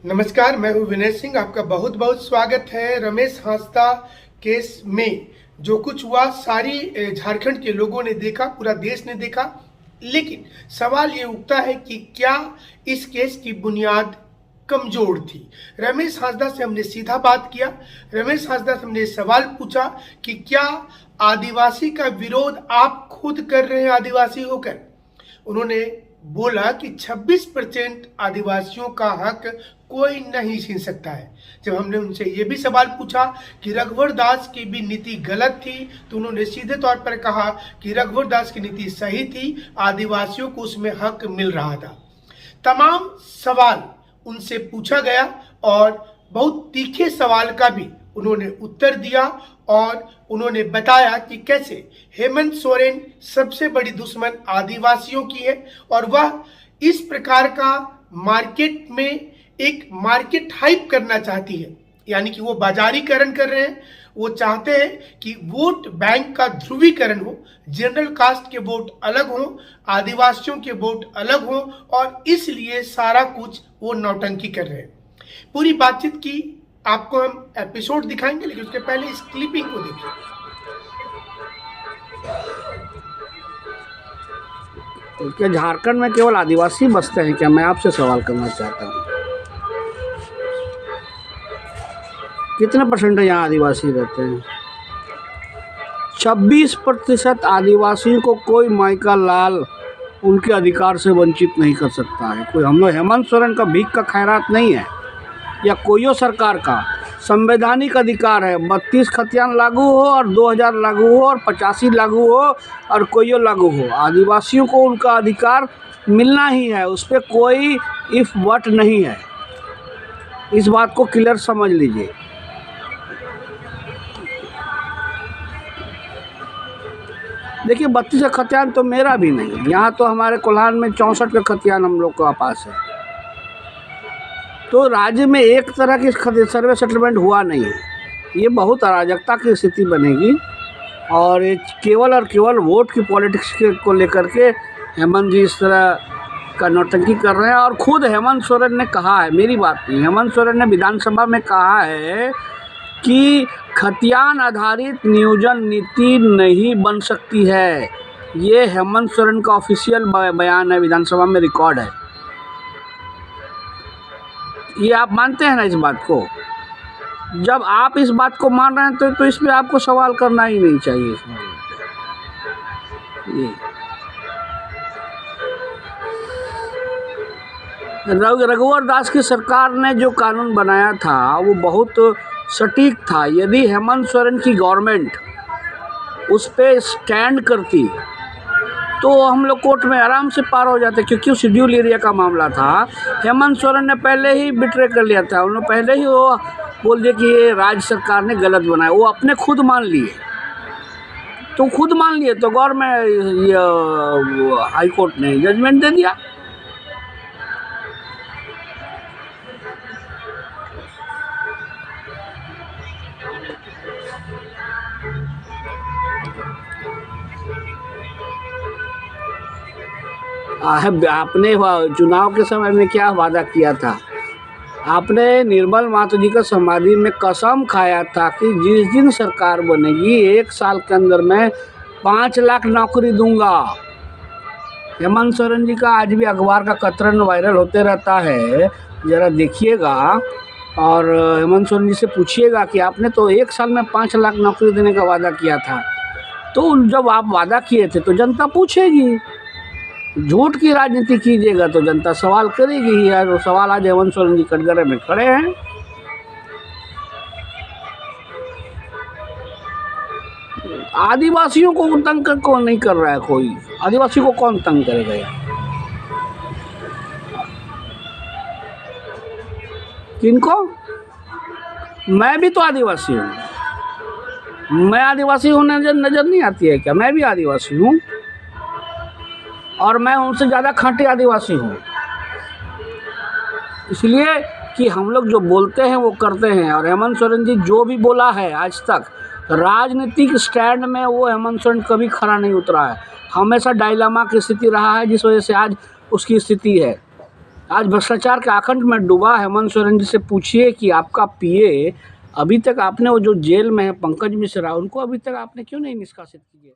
नमस्कार, मैं हूं विनय सिंह। आपका बहुत बहुत स्वागत है। रमेश हांसदा केस में जो कुछ हुआ सारी झारखंड के लोगों ने देखा, पूरा देश ने देखा। लेकिन सवाल ये उठता है कि क्या इस केस की बुनियाद कमजोर थी। रमेश हांसदा से हमने सीधा बात किया। रमेश हांसदा से हमने सवाल पूछा कि क्या आदिवासी का विरोध आप खुद कर रहे हैं आदिवासी होकर। उन्होंने बोला कि 26% आदिवासियों का हक कोई नहीं छीन सकता है। जब हमने उनसे ये भी सवाल पूछा कि रघुवर दास की भी नीति गलत थी, तो उन्होंने सीधे तौर पर कहा कि रघुवर दास की नीति सही थी, आदिवासियों को उसमें हक मिल रहा था। तमाम सवाल उनसे पूछा गया और बहुत तीखे सवाल का भी उन्होंने उत्तर दिया और उन्होंने बताया कि कैसे हेमंत सोरेन सबसे बड़ी दुश्मन आदिवासियों की है और वह इस प्रकार का मार्केट में एक मार्केट हाइप करना चाहती है, यानी कि वो बाजारीकरण कर रहे हैं। वो चाहते हैं कि वोट बैंक का ध्रुवीकरण हो, जनरल कास्ट के वोट अलग हो, आदिवासियों के वोट अलग हो, और इसलिए सारा कुछ वो नौटंकी कर रहे हैं। पूरी बातचीत की आपको हम एपिसोड दिखाएंगे, लेकिन उसके पहले इस क्लिपिंग को देखिए। क्या झारखंड में केवल आदिवासी बसते हैं क्या? मैं आपसे सवाल करना चाहता हूँ, कितने परसेंट यहाँ आदिवासी रहते हैं? 26% आदिवासियों को कोई माइका लाल उनके अधिकार से वंचित नहीं कर सकता है। कोई हम लोग हेमंत सोरेन का भीख का खैरात नहीं है, या कोई सरकार का संवैधानिक अधिकार है। 32 खतियान लागू हो और 2000 लागू हो और 85 लागू हो और कोई लागू हो, आदिवासियों को उनका अधिकार मिलना ही है। उस पर कोई इफ वट नहीं है। इस बात को क्लियर समझ लीजिए। देखिए, 32 का खतियान तो मेरा भी नहीं, यहाँ तो हमारे कोल्हान में 64 का खतियान हम लोग के पास है। तो राज्य में एक तरह की सर्वे सेटलमेंट हुआ नहीं है। ये बहुत अराजकता की स्थिति बनेगी और ये केवल और केवल वोट की पॉलिटिक्स को लेकर के हेमंत जी इस तरह का नौटंकी कर रहे हैं। और खुद हेमंत सोरेन ने कहा है, मेरी बात नहीं, हेमंत सोरेन ने विधानसभा में कहा है कि खतियान आधारित नियोजन नीति नहीं बन सकती है। ये हेमंत सोरेन का ऑफिशियल बयान है, विधानसभा में रिकॉर्ड है। ये आप मानते हैं ना इस बात को? जब आप इस बात को मान रहे हैं तो इस पे आपको सवाल करना ही नहीं चाहिए। ये रघुवर दास की सरकार ने जो कानून बनाया था वो बहुत सटीक था। यदि हेमंत सोरेन की गवर्नमेंट उस पे स्टैंड करती तो हम लोग कोर्ट में आराम से पार हो जाते, क्योंकि शेड्यूल एरिया का मामला था। हेमंत सोरेन ने पहले ही बिट्रे कर लिया था। उन्होंने पहले ही वो बोल दिया कि ये राज्य सरकार ने गलत बनाया। वो अपने खुद मान लिए, तो खुद मान लिए तो गवर्नमेंट हाई कोर्ट ने जजमेंट दे दिया। आपने चुनाव के समय में क्या वादा किया था? आपने निर्मल मातो जी का समाधि में कसम खाया था कि जिस दिन सरकार बनेगी 1 साल के अंदर मैं 5 लाख नौकरी दूंगा। हेमंत सोरेन जी का आज भी अखबार का कतरन वायरल होते रहता है, ज़रा देखिएगा और हेमंत सोरेन जी से पूछिएगा कि आपने तो 1 साल में 5 लाख नौकरी देने का वादा किया था। तो जब आप वादा किए थे तो जनता पूछेगी। झूठ की राजनीति कीजिएगा तो जनता सवाल करेगी ही यार। वो सवाल आज हेमंत सोरेन जी कटघरे में खड़े हैं। आदिवासियों को तंग कौन नहीं कर रहा है? कोई आदिवासी को कौन तंग करेगा यार? किनको? मैं भी तो आदिवासी हूँ। मैं आदिवासी हूँ, नजर नहीं आती है क्या? मैं भी आदिवासी हूँ और मैं उनसे ज़्यादा खाँटी आदिवासी हूँ। इसलिए कि हम लोग जो बोलते हैं वो करते हैं। और हेमंत सोरेन जी जो भी बोला है आज तक राजनीतिक स्टैंड में, वो हेमंत सोरेन कभी खड़ा नहीं उतरा है। हमेशा डायलेमा की स्थिति रहा है, जिस वजह से आज उसकी स्थिति है। आज भ्रष्टाचार के आकंठ में डूबा हेमंत सोरेन जी से पूछिए कि आपका पीए अभी तक आपने वो जो जेल में है पंकज मिश्रा उनको अभी तक आपने क्यों नहीं निष्कासित किए।